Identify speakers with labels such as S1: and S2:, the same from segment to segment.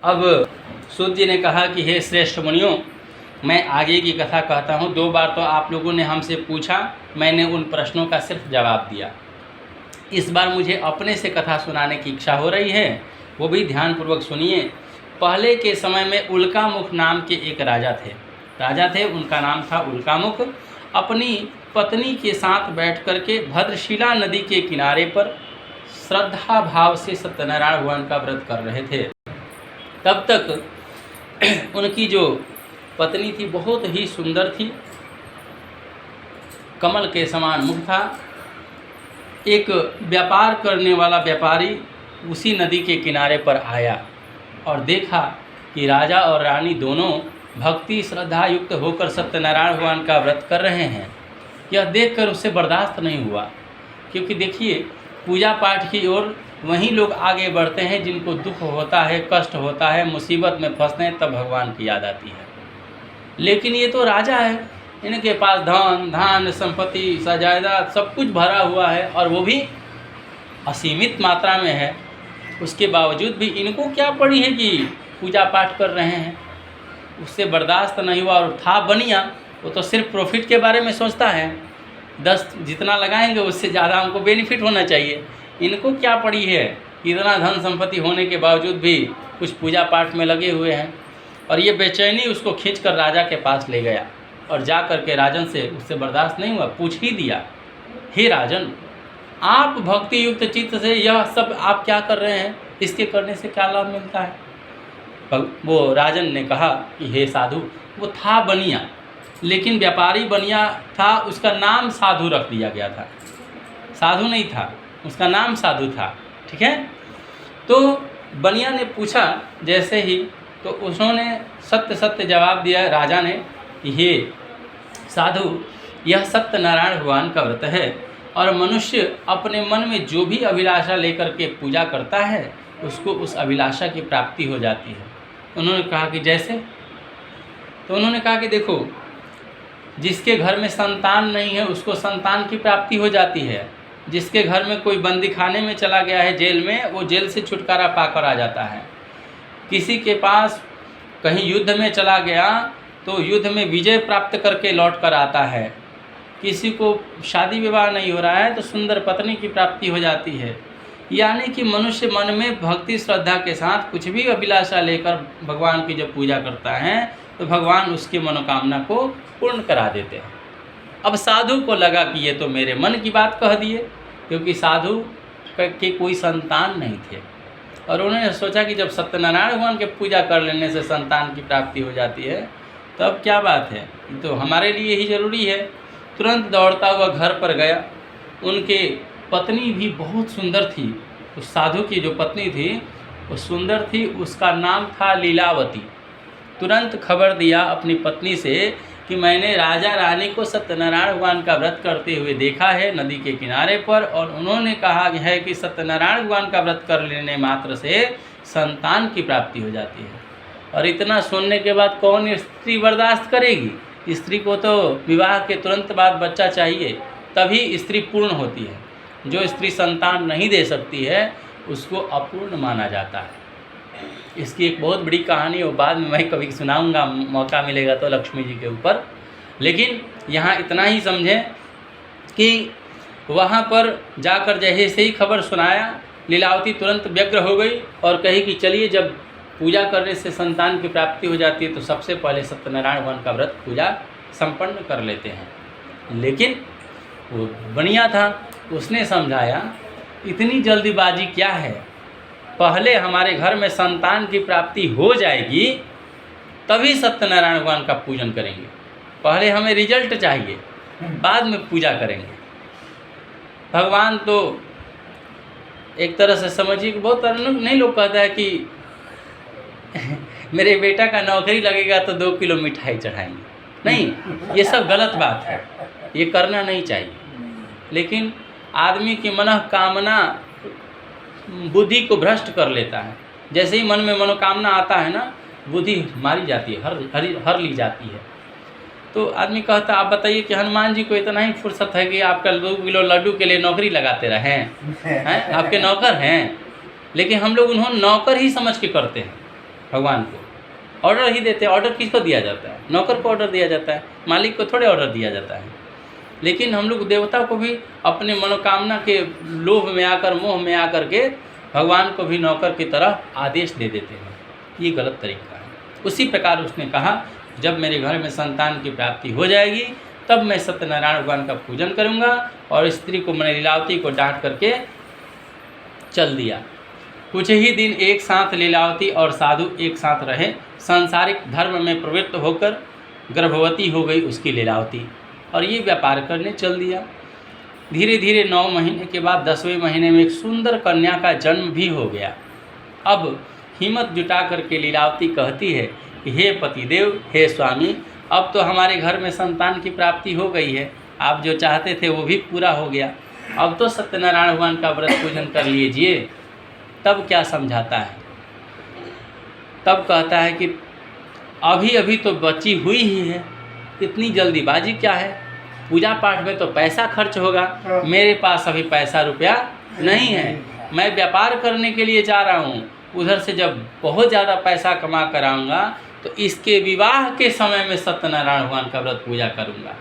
S1: अब सूत जी ने कहा कि हे श्रेष्ठ मुनियों, मैं आगे की कथा कहता हूँ। 2 बार तो आप लोगों ने हमसे पूछा, मैंने उन प्रश्नों का सिर्फ जवाब दिया। इस बार मुझे अपने से कथा सुनाने की इच्छा हो रही है, वो भी ध्यानपूर्वक सुनिए। पहले के समय में उल्कामुख नाम के एक राजा थे। उनका नाम था उल्कामुख। अपनी पत्नी के साथ बैठ कर के भद्रशिला नदी के किनारे पर श्रद्धा भाव से सत्यनारायण भगवान का व्रत कर रहे थे। तब तक उनकी जो पत्नी थी बहुत ही सुंदर थी, कमल के समान मुख था। एक व्यापार करने वाला व्यापारी उसी नदी के किनारे पर आया और देखा कि राजा और रानी दोनों भक्ति श्रद्धा युक्त होकर सत्यनारायण भगवान का व्रत कर रहे हैं। यह देखकर उससे बर्दाश्त नहीं हुआ, क्योंकि देखिए पूजा पाठ की ओर वहीं लोग आगे बढ़ते हैं जिनको दुख होता है, कष्ट होता है, मुसीबत में फंसते हैं, तब भगवान की याद आती है। लेकिन ये तो राजा है, इनके पास धन धान्य संपत्ति जायदाद सब कुछ भरा हुआ है और वो भी असीमित मात्रा में है। उसके बावजूद भी इनको क्या पड़ी है कि पूजा पाठ कर रहे हैं। उससे बर्दाश्त नहीं हुआ और था बनिया, वो तो सिर्फ प्रॉफिट के बारे में सोचता है, 10 जितना लगाएंगे उससे ज़्यादा हमको बेनिफिट होना चाहिए। इनको क्या पड़ी है, इतना धन संपत्ति होने के बावजूद भी कुछ पूजा पाठ में लगे हुए हैं। और ये बेचैनी उसको खींचकर राजा के पास ले गया और जा कर के राजन से उससे बर्दाश्त नहीं हुआ, पूछ ही दिया, हे राजन, आप भक्ति युक्त चित्त से यह सब आप क्या कर रहे हैं, इसके करने से क्या लाभ मिलता है। वो राजन ने कहा कि हे साधु, वो था बनिया, लेकिन व्यापारी बनिया था, उसका नाम साधु रख दिया गया था, साधु नहीं था, उसका नाम साधु था। ठीक है। तो बनिया ने पूछा जैसे ही, तो उन्होंने सत्य सत्य जवाब दिया राजा ने कि हे साधु, यह सत्यनारायण भगवान का व्रत है और मनुष्य अपने मन में जो भी अभिलाषा लेकर के पूजा करता है उसको उस अभिलाषा की प्राप्ति हो जाती है। उन्होंने कहा कि जैसे, तो उन्होंने कहा कि देखो, जिसके घर में संतान नहीं है उसको संतान की प्राप्ति हो जाती है। जिसके घर में कोई बंदी खाने में चला गया है जेल में, वो जेल से छुटकारा पाकर आ जाता है। किसी के पास कहीं युद्ध में चला गया तो युद्ध में विजय प्राप्त करके लौट कर आता है। किसी को शादी विवाह नहीं हो रहा है तो सुंदर पत्नी की प्राप्ति हो जाती है। यानी कि मनुष्य मन में भक्ति श्रद्धा के साथ कुछ भी अभिलाषा लेकर भगवान की जब पूजा करता है तो भगवान उसकी मनोकामना को पूर्ण करा देते हैं। अब साधु को लगा कि ये तो मेरे मन की बात कह दिए, क्योंकि साधु के कोई संतान नहीं थे और उन्होंने सोचा कि जब सत्यनारायण भगवान के पूजा कर लेने से संतान की प्राप्ति हो जाती है तो अब क्या बात है, तो हमारे लिए ही ज़रूरी है। तुरंत दौड़ता हुआ घर पर गया। उनके पत्नी भी बहुत सुंदर थी। उस साधु की जो पत्नी थी वो सुंदर थी, उसका नाम था लीलावती। तुरंत खबर दिया अपनी पत्नी से कि मैंने राजा रानी को सत्यनारायण भगवान का व्रत करते हुए देखा है नदी के किनारे पर, और उन्होंने कहा है कि सत्यनारायण भगवान का व्रत कर लेने मात्र से संतान की प्राप्ति हो जाती है। और इतना सुनने के बाद कौन स्त्री बर्दाश्त करेगी। स्त्री को तो विवाह के तुरंत बाद बच्चा चाहिए, तभी स्त्री पूर्ण होती है। जो स्त्री संतान नहीं दे सकती है उसको अपूर्ण माना जाता है। इसकी एक बहुत बड़ी कहानी और बाद में मैं कभी सुनाऊंगा, मौका मिलेगा तो, लक्ष्मी जी के ऊपर। लेकिन यहाँ इतना ही समझें कि वहाँ पर जाकर जैसे ही खबर सुनाया, लीलावती तुरंत व्यग्र हो गई और कही कि चलिए, जब पूजा करने से संतान की प्राप्ति हो जाती है तो सबसे पहले सत्यनारायण भगवान का व्रत पूजा संपन्न कर लेते हैं। लेकिन वो बनिया था, उसने समझाया इतनी जल्दीबाजी क्या है, पहले हमारे घर में संतान की प्राप्ति हो जाएगी तभी सत्यनारायण भगवान का पूजन करेंगे। पहले हमें रिजल्ट चाहिए, बाद में पूजा करेंगे। भगवान तो एक तरह से समझिए कि बहुत नहीं लोग कहता है कि मेरे बेटा का नौकरी लगेगा तो 2 किलो मिठाई चढ़ाएंगे। नहीं, ये सब गलत बात है, ये करना नहीं चाहिए। लेकिन आदमी की मनोकामना बुद्धि को भ्रष्ट कर लेता है। जैसे ही मन में मनोकामना आता है ना, बुद्धि मारी जाती है, हर ली जाती है। तो आदमी कहता, आप बताइए कि हनुमान जी को इतना ही फुर्सत है कि आपका 2 किलो लड्डू के लिए नौकरी लगाते रहें हैं? आपके नौकर हैं, लेकिन हम लोग उन्होंने नौकर ही समझ के करते हैं। भगवान को ऑर्डर ही देते हैं। ऑर्डर किसको दिया जाता है? नौकर को ऑर्डर दिया जाता है, मालिक को थोड़े ऑर्डर दिया जाता है। लेकिन हम लोग देवता को भी अपने मनोकामना के लोभ में आकर, मोह में आकर के भगवान को भी नौकर की तरह आदेश दे देते हैं। ये गलत तरीका है। उसी प्रकार उसने कहा, जब मेरे घर में संतान की प्राप्ति हो जाएगी तब मैं सत्यनारायण भगवान का पूजन करूंगा। और स्त्री को, मैंने लीलावती को डांट करके चल दिया। कुछ ही दिन एक साथ लीलावती और साधु एक साथ रहे। सांसारिक धर्म में प्रवृत्त होकर गर्भवती हो गई उसकी लीलावती और ये व्यापार करने चल दिया। धीरे धीरे 9 महीने के बाद 10वें महीने में एक सुंदर कन्या का जन्म भी हो गया। अब हिम्मत जुटा करके लीलावती कहती है कि हे पतिदेव, हे स्वामी, अब तो हमारे घर में संतान की प्राप्ति हो गई है, आप जो चाहते थे वो भी पूरा हो गया, अब तो सत्यनारायण भगवान का व्रत पूजन कर लीजिए। तब क्या समझाता है? तब कहता है कि अभी अभी तो बच्ची हुई ही है, इतनी जल्दीबाजी क्या है? पूजा पाठ में तो पैसा खर्च होगा, मेरे पास अभी पैसा रुपया नहीं है, मैं व्यापार करने के लिए जा रहा हूँ, उधर से जब बहुत ज़्यादा पैसा कमा कर आऊँगा तो इसके विवाह के समय में सत्यनारायण भगवान का व्रत पूजा करूँगा।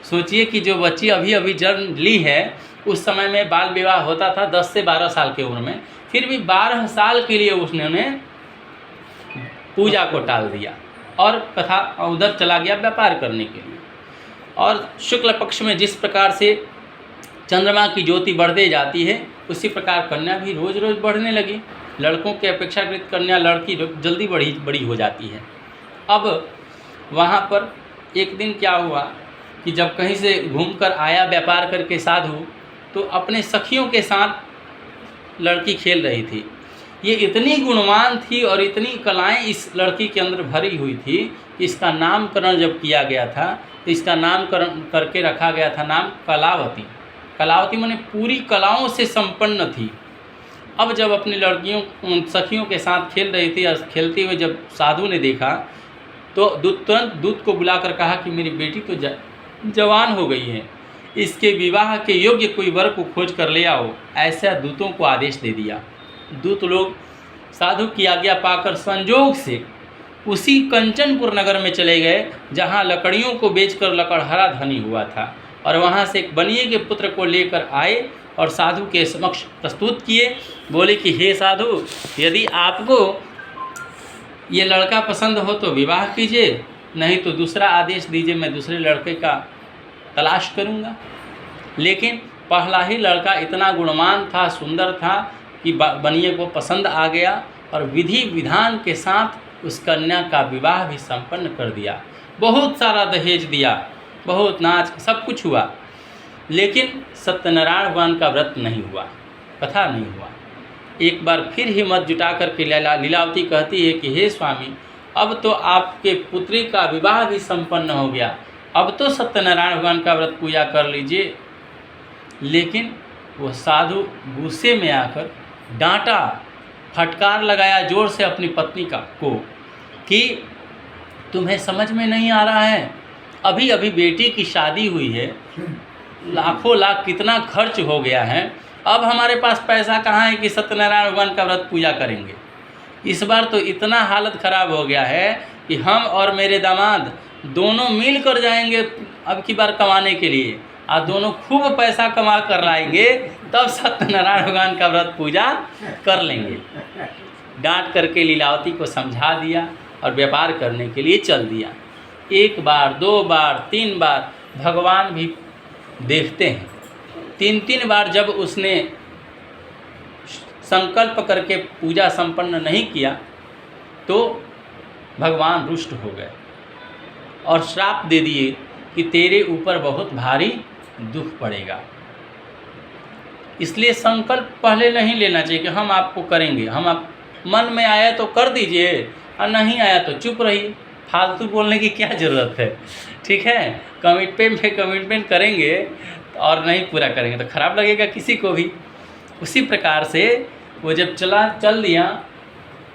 S1: सोचिए कि जो बच्ची अभी अभी जन्म ली है उस समय में बाल विवाह होता था 10 से 12 साल की उम्र में, फिर भी 12 साल के लिए उसने पूजा को टाल दिया और कथा उधर चला गया व्यापार करने के लिए। और शुक्ल पक्ष में जिस प्रकार से चंद्रमा की ज्योति बढ़ते जाती है उसी प्रकार कन्या भी रोज़ रोज़ बढ़ने लगी। लड़कों के अपेक्षाकृत कन्या, लड़की जल्दी बड़ी हो जाती है। अब वहाँ पर एक दिन क्या हुआ कि जब कहीं से घूमकर आया व्यापार करके साधु, तो अपने सखियों के साथ लड़की खेल रही थी। ये इतनी गुणवान थी और इतनी कलाएं इस लड़की के अंदर भरी हुई थी कि इसका नामकरण जब किया गया था तो इसका नामकरण करके रखा गया था नाम कलावती। कलावती माने पूरी कलाओं से संपन्न थी। अब जब अपनी लड़कियों सखियों के साथ खेल रही थी और खेलते हुए जब साधु ने देखा तो तुरंत दूत को बुलाकर कहा कि मेरी बेटी तो जवान हो गई है, इसके विवाह के योग्य कोई वर को खोज कर ले आओ। ऐसा दूतों को आदेश दे दिया। दूत लोग साधु की आज्ञा पाकर संजोग से उसी कंचनपुर नगर में चले गए जहाँ लकड़ियों को बेचकर लकड़हारा धनी हुआ था, और वहाँ से एक बनिए के पुत्र को लेकर आए और साधु के समक्ष प्रस्तुत किए। बोले कि हे साधु, यदि आपको ये लड़का पसंद हो तो विवाह कीजिए, नहीं तो दूसरा आदेश दीजिए, मैं दूसरे लड़के का तलाश करूँगा। लेकिन पहला ही लड़का इतना गुणवान था, सुंदर था कि बनिए को पसंद आ गया और विधि विधान के साथ उस कन्या का विवाह भी संपन्न कर दिया। बहुत सारा दहेज दिया, बहुत नाच, सब कुछ हुआ, लेकिन सत्यनारायण भगवान का व्रत नहीं हुआ, कथा नहीं हुआ। एक बार फिर हिम्मत जुटा करके लीलावती कहती है कि हे स्वामी, अब तो आपके पुत्री का विवाह भी संपन्न हो गया, अब तो सत्यनारायण भगवान का व्रत पूजा कर लीजिए। लेकिन वो साधु गुस्से में आकर डांटा, फटकार लगाया जोर से अपनी पत्नी को कि तुम्हें समझ में नहीं आ रहा है, अभी अभी बेटी की शादी हुई है, लाखों लाख कितना खर्च हो गया है, अब हमारे पास पैसा कहाँ है कि सत्यनारायण भगवान का व्रत पूजा करेंगे। इस बार तो इतना हालत ख़राब हो गया है कि हम और मेरे दामाद दोनों मिल कर जाएंगे अब की बार कमाने के लिए, और दोनों खूब पैसा कमा कर लाएंगे, तब सत्यनारायण भगवान का व्रत पूजा कर लेंगे। डांट करके लीलावती को समझा दिया और व्यापार करने के लिए चल दिया। 1 बार 2 बार 3 बार भगवान भी देखते हैं। 3 बार जब उसने संकल्प करके पूजा संपन्न नहीं किया तो भगवान रुष्ट हो गए और श्राप दे दिए कि तेरे ऊपर बहुत भारी दुख पड़ेगा। इसलिए संकल्प पहले नहीं लेना चाहिए कि हम आपको करेंगे, हम आप मन में आया तो कर दीजिए और नहीं आया तो चुप रहिए। फालतू बोलने की क्या ज़रूरत है, ठीक है। कमिटमेंट करेंगे और नहीं पूरा करेंगे तो खराब लगेगा किसी को भी। उसी प्रकार से वो जब चल दिया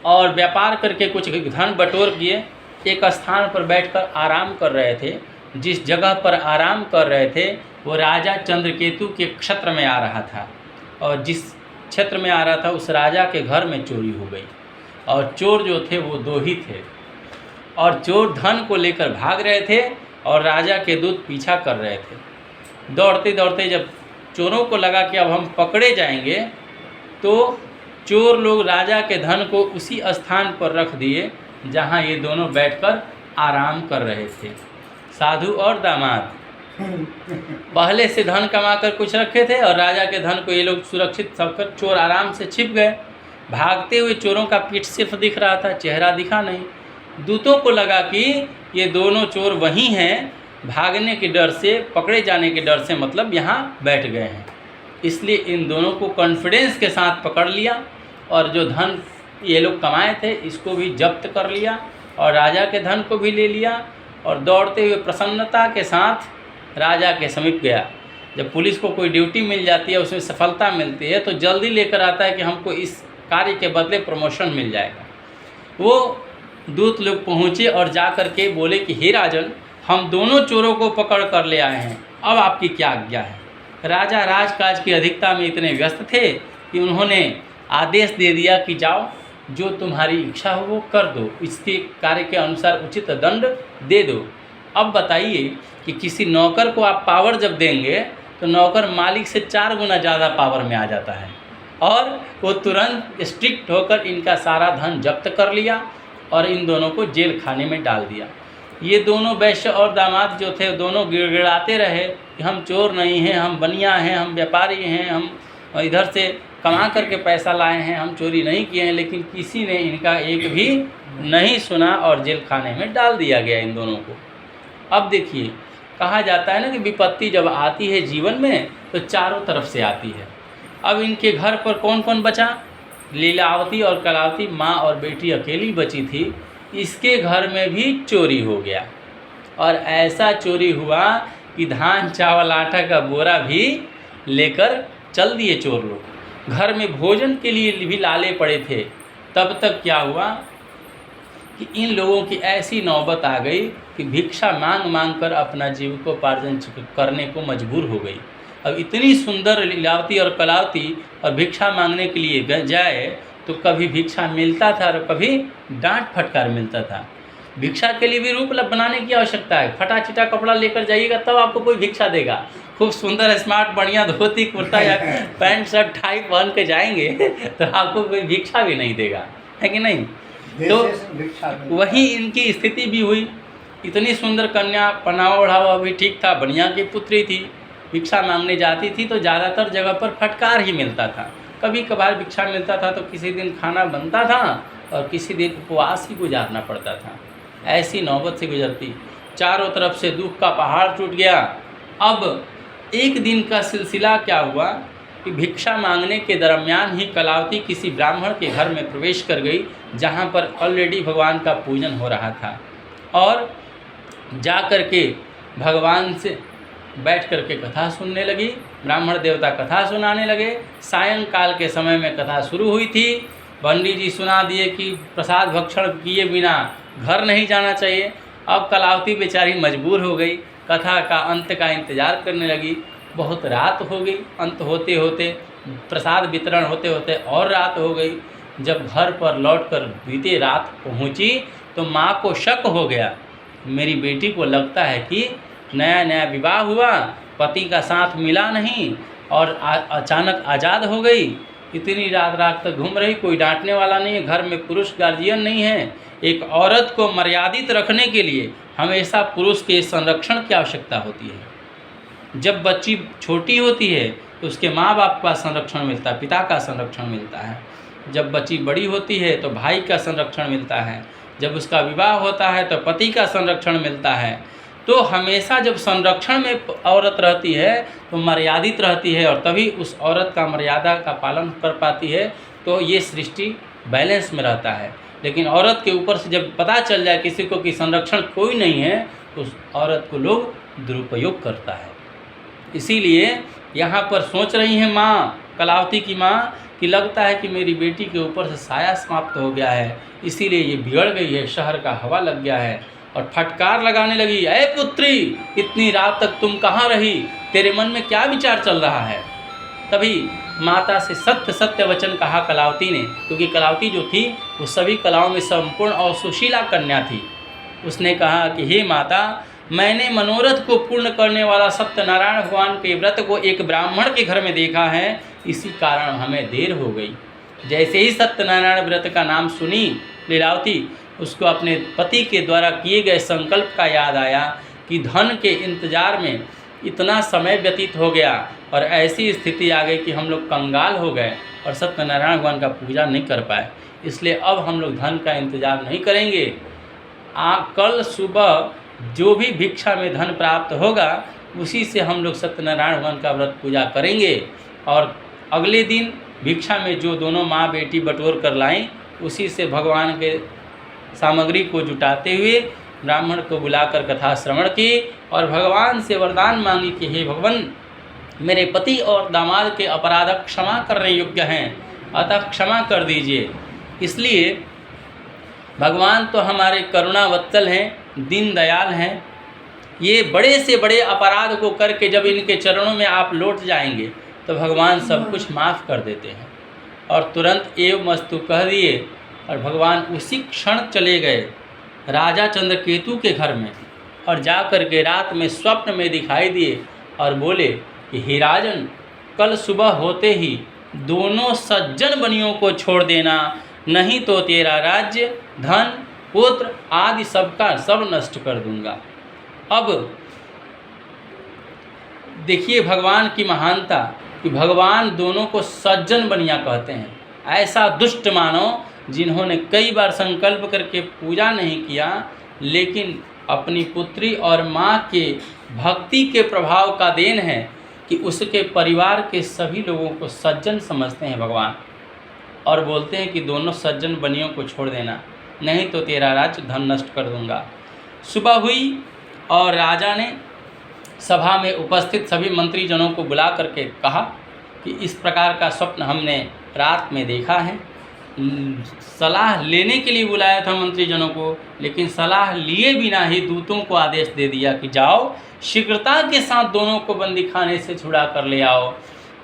S1: और व्यापार करके कुछ धन बटोर किए, एक स्थान पर बैठकर आराम कर रहे थे। जिस जगह पर आराम कर रहे थे वो राजा चंद्रकेतु के क्षेत्र में आ रहा था, और जिस क्षेत्र में आ रहा था उस राजा के घर में चोरी हो गई। और चोर जो थे वो 2 ही थे, और चोर धन को लेकर भाग रहे थे और राजा के दूत पीछा कर रहे थे। दौड़ते दौड़ते जब चोरों को लगा कि अब हम पकड़े जाएंगे, तो चोर लोग राजा के धन को उसी स्थान पर रख दिए जहाँ ये दोनों बैठकर आराम कर रहे थे। साधु और दामाद पहले से धन कमाकर कुछ रखे थे और राजा के धन को ये लोग सुरक्षित समझकर चोर आराम से छिप गए। भागते हुए चोरों का पीठ सिर्फ दिख रहा था, चेहरा दिखा नहीं। दूतों को लगा कि ये दोनों चोर वहीं हैं, भागने के डर से, पकड़े जाने के डर से मतलब यहाँ बैठ गए हैं। इसलिए इन दोनों को कॉन्फिडेंस के साथ पकड़ लिया और जो धन ये लोग कमाए थे इसको भी जब्त कर लिया और राजा के धन को भी ले लिया और दौड़ते हुए प्रसन्नता के साथ राजा के समीप गया। जब पुलिस को कोई ड्यूटी मिल जाती है, उसमें सफलता मिलती है, तो जल्दी लेकर आता है कि हमको इस कार्य के बदले प्रमोशन मिल जाएगा। वो दूत लोग पहुँचे और जा कर के बोले कि हे राजन, हम दोनों चोरों को पकड़ कर ले आए हैं, अब आपकी क्या आज्ञा है। राजा राजकाज की अधिकता में इतने व्यस्त थे कि उन्होंने आदेश दे दिया कि जाओ, जो तुम्हारी इच्छा हो वो कर दो, इसके कार्य के अनुसार उचित दंड दे दो। अब बताइए कि किसी नौकर को आप पावर जब देंगे तो नौकर मालिक से 4 गुना ज़्यादा पावर में आ जाता है, और वो तुरंत स्ट्रिक्ट होकर इनका सारा धन जब्त कर लिया और इन दोनों को जेल खाने में डाल दिया। ये दोनों वैश्य और दामाद जो थे दोनों गिड़गिड़ाते रहे कि हम चोर नहीं हैं, हम बनिया हैं, हम व्यापारी हैं, हम इधर से कमा करके पैसा लाए हैं, हम चोरी नहीं किए हैं। लेकिन किसी ने इनका एक भी नहीं सुना और जेल खाने में डाल दिया गया इन दोनों को। अब देखिए, कहा जाता है ना कि विपत्ति जब आती है जीवन में तो चारों तरफ से आती है। अब इनके घर पर कौन कौन बचा? लीलावती और कलावती, माँ और बेटी अकेली बची थी। इसके घर में भी चोरी हो गया और ऐसा चोरी हुआ कि धान चावल आटा का बोरा भी लेकर चल दिए चोर लोग। घर में भोजन के लिए भी लाले पड़े थे। तब तक क्या हुआ कि इन लोगों की ऐसी नौबत आ गई कि भिक्षा मांग मांग कर अपना जीविकोपार्जन करने को मजबूर हो गई। अब इतनी सुंदर लीलावती और कलावती और भिक्षा मांगने के लिए जाए तो कभी भिक्षा मिलता था और कभी डांट फटकार मिलता था। भिक्षा के लिए भी रूप बनाने की आवश्यकता है। फटा चिटा कपड़ा लेकर जाइएगा तब आपको कोई भिक्षा देगा। खूब सुंदर स्मार्ट बढ़िया धोती कुर्ता या पैंट शर्ट टाई पहन के जाएंगे तो आपको कोई भिक्षा भी नहीं देगा, है कि नहीं? तो वही इनकी स्थिति भी हुई। इतनी सुंदर कन्या, पहनावा ओढ़ावा भी ठीक था, बढ़िया की पुत्री थी, भिक्षा मांगने जाती थी तो ज़्यादातर जगह पर फटकार ही मिलता था। कभी कभार भिक्षा मिलता था तो किसी दिन खाना बनता था और किसी दिन उपवास ही गुजारना पड़ता था। ऐसी नौबत से गुजरती, चारों तरफ से दुख का पहाड़ टूट गया। अब एक दिन का सिलसिला क्या हुआ कि भिक्षा मांगने के दरमियान ही कलावती किसी ब्राह्मण के घर में प्रवेश कर गई जहाँ पर ऑलरेडी भगवान का पूजन हो रहा था, और जा कर के भगवान से बैठ कर के कथा सुनने लगी। ब्राह्मण देवता कथा सुनाने लगे। सायंकाल के समय में कथा शुरू हुई थी। पंडित जी सुना दिए कि प्रसाद भक्षण किए बिना घर नहीं जाना चाहिए। अब कलावती बेचारी मजबूर हो गई, कथा का अंत का इंतज़ार करने लगी। बहुत रात हो गई, अंत होते होते, प्रसाद वितरण होते होते और रात हो गई। जब घर पर लौटकर बीते रात पहुंची तो माँ को शक हो गया, मेरी बेटी को लगता है कि नया नया विवाह हुआ, पति का साथ मिला नहीं और अचानक आज़ाद हो गई। इतनी रात रात तक घूम रही, कोई डांटने वाला नहीं है, घर में पुरुष गार्जियन नहीं है। एक औरत को मर्यादित रखने के लिए हमेशा पुरुष के संरक्षण की आवश्यकता होती है। जब बच्ची छोटी होती है तो उसके माँ बाप का संरक्षण मिलता है, पिता का संरक्षण मिलता है। जब बच्ची बड़ी होती है तो भाई का संरक्षण मिलता है। जब उसका विवाह होता है तो पति का संरक्षण मिलता है। तो हमेशा जब संरक्षण में औरत रहती है तो मर्यादित रहती है और तभी उस औरत का मर्यादा का पालन कर पाती है, तो ये सृष्टि बैलेंस में रहता है। लेकिन औरत के ऊपर से जब पता चल जाए किसी को कि संरक्षण कोई नहीं है तो उस औरत को लोग दुरुपयोग करता है। इसीलिए यहाँ पर सोच रही हैं माँ, कलावती की माँ, कि लगता है कि मेरी बेटी के ऊपर से साया समाप्त हो गया है, इसीलिए ये बिगड़ गई है, शहर का हवा लग गया है। और फटकार लगाने लगी, ऐ पुत्री, इतनी रात तक तुम कहाँ रही? तेरे मन में क्या विचार चल रहा है? तभी माता से सत्य सत्य वचन कहा कलावती ने, क्योंकि कलावती जो थी वो सभी कलाओं में संपूर्ण और सुशीला कन्या थी। उसने कहा कि हे माता, मैंने मनोरथ को पूर्ण करने वाला सत्यनारायण भगवान के व्रत को एक ब्राह्मण के घर में देखा है, इसी कारण हमें देर हो गई। जैसे ही सत्यनारायण व्रत का नाम सुनी लीलावती, उसको अपने पति के द्वारा किए गए संकल्प का याद आया कि धन के इंतजार में इतना समय व्यतीत हो गया और ऐसी स्थिति आ गई कि हम लोग कंगाल हो गए और सत्यनारायण भगवान का पूजा नहीं कर पाए। इसलिए अब हम लोग धन का इंतजार नहीं करेंगे। कल सुबह जो भी भिक्षा में धन प्राप्त होगा उसी से हम लोग सत्यनारायण भगवान का व्रत पूजा करेंगे। और अगले दिन भिक्षा में जो दोनों माँ बेटी बटोर कर लाएं उसी से भगवान के सामग्री को जुटाते हुए ब्राह्मण को बुलाकर कथा श्रवण की और भगवान से वरदान मांगी कि हे भगवान, मेरे पति और दामाद के अपराध क्षमा करने योग्य हैं, अतः क्षमा कर दीजिए। इसलिए भगवान तो हमारे करुणावत्सल हैं, दीन दयाल हैं। ये बड़े से बड़े अपराध को करके जब इनके चरणों में आप लौट जाएंगे तो भगवान सब कुछ माफ़ कर देते हैं। और तुरंत एवमस्तु कह दिए और भगवान उसी क्षण चले गए राजा चंद्रकेतु के घर में और जा कर के रात में स्वप्न में दिखाई दिए और बोले कि हे राजन, कल सुबह होते ही दोनों सज्जन बनियों को छोड़ देना, नहीं तो तेरा राज्य, धन, पुत्र आदि सबका सब नष्ट कर दूंगा। अब देखिए भगवान की महानता कि भगवान दोनों को सज्जन बनिया कहते हैं। ऐसा दुष्ट मानव जिन्होंने कई बार संकल्प करके पूजा नहीं किया, लेकिन अपनी पुत्री और माँ के भक्ति के प्रभाव का देन है कि उसके परिवार के सभी लोगों को सज्जन समझते हैं भगवान, और बोलते हैं कि दोनों सज्जन बनियों को छोड़ देना, नहीं तो तेरा राज्य धन नष्ट कर दूंगा। सुबह हुई और राजा ने सभा में उपस्थित सभी मंत्रीजनों को बुला करके कहा कि इस प्रकार का स्वप्न हमने रात में देखा है। सलाह लेने के लिए बुलाया था मंत्रीजनों को, लेकिन सलाह लिए बिना ही दूतों को आदेश दे दिया कि जाओ शीघ्रता के साथ दोनों को बंदी खाने से छुड़ा कर ले आओ।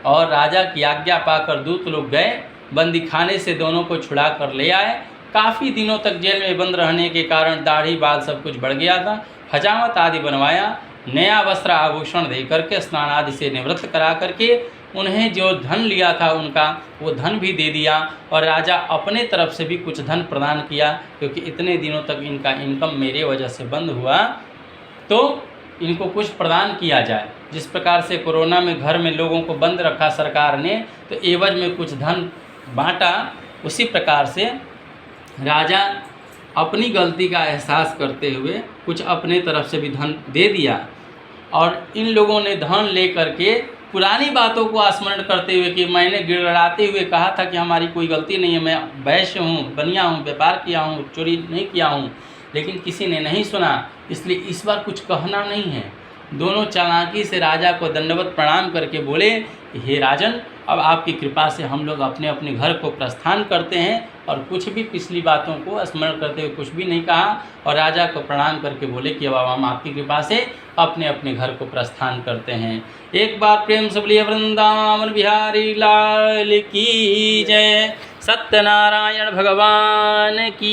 S1: और राजा की आज्ञा पाकर दूत लोग गए, बंदी खाने से दोनों को छुड़ा कर ले आए। काफ़ी दिनों तक जेल में बंद रहने के कारण दाढ़ी बाल सब कुछ बढ़ गया था। हजामत आदि बनवाया, नया वस्त्र आभूषण दे करके, स्नान आदि से निवृत्त करा करके उन्हें जो धन लिया था उनका वो धन भी दे दिया। और राजा अपने तरफ से भी कुछ धन प्रदान किया, क्योंकि इतने दिनों तक इनका इनकम मेरे वजह से बंद हुआ, तो इनको कुछ प्रदान किया जाए। जिस प्रकार से कोरोना में घर में लोगों को बंद रखा सरकार ने, तो एवज में कुछ धन बांटा, उसी प्रकार से राजा अपनी गलती का एहसास करते हुए कुछ अपने तरफ से भी धन दे दिया। और इन लोगों ने धन ले करके पुरानी बातों को स्मरण करते हुए कि मैंने गिड़गिड़ाते हुए कहा था कि हमारी कोई गलती नहीं है, मैं वैश्य हूँ, बनिया हूँ, व्यापार किया हूँ, चोरी नहीं किया हूँ, लेकिन किसी ने नहीं सुना, इसलिए इस बार कुछ कहना नहीं है। दोनों चालाकी से राजा को दंडवत प्रणाम करके बोले, हे राजन, अब आपकी कृपा से हम लोग अपने अपने घर को प्रस्थान करते हैं। और कुछ भी पिछली बातों को स्मरण करते हुए कुछ भी नहीं कहा, और राजा को प्रणाम करके बोले कि अब हम आपकी कृपा से अपने अपने घर को प्रस्थान करते हैं। एक बार प्रेम से बोलिए वृंदावन बिहारी लाल की जय, सत्यनारायण भगवान की।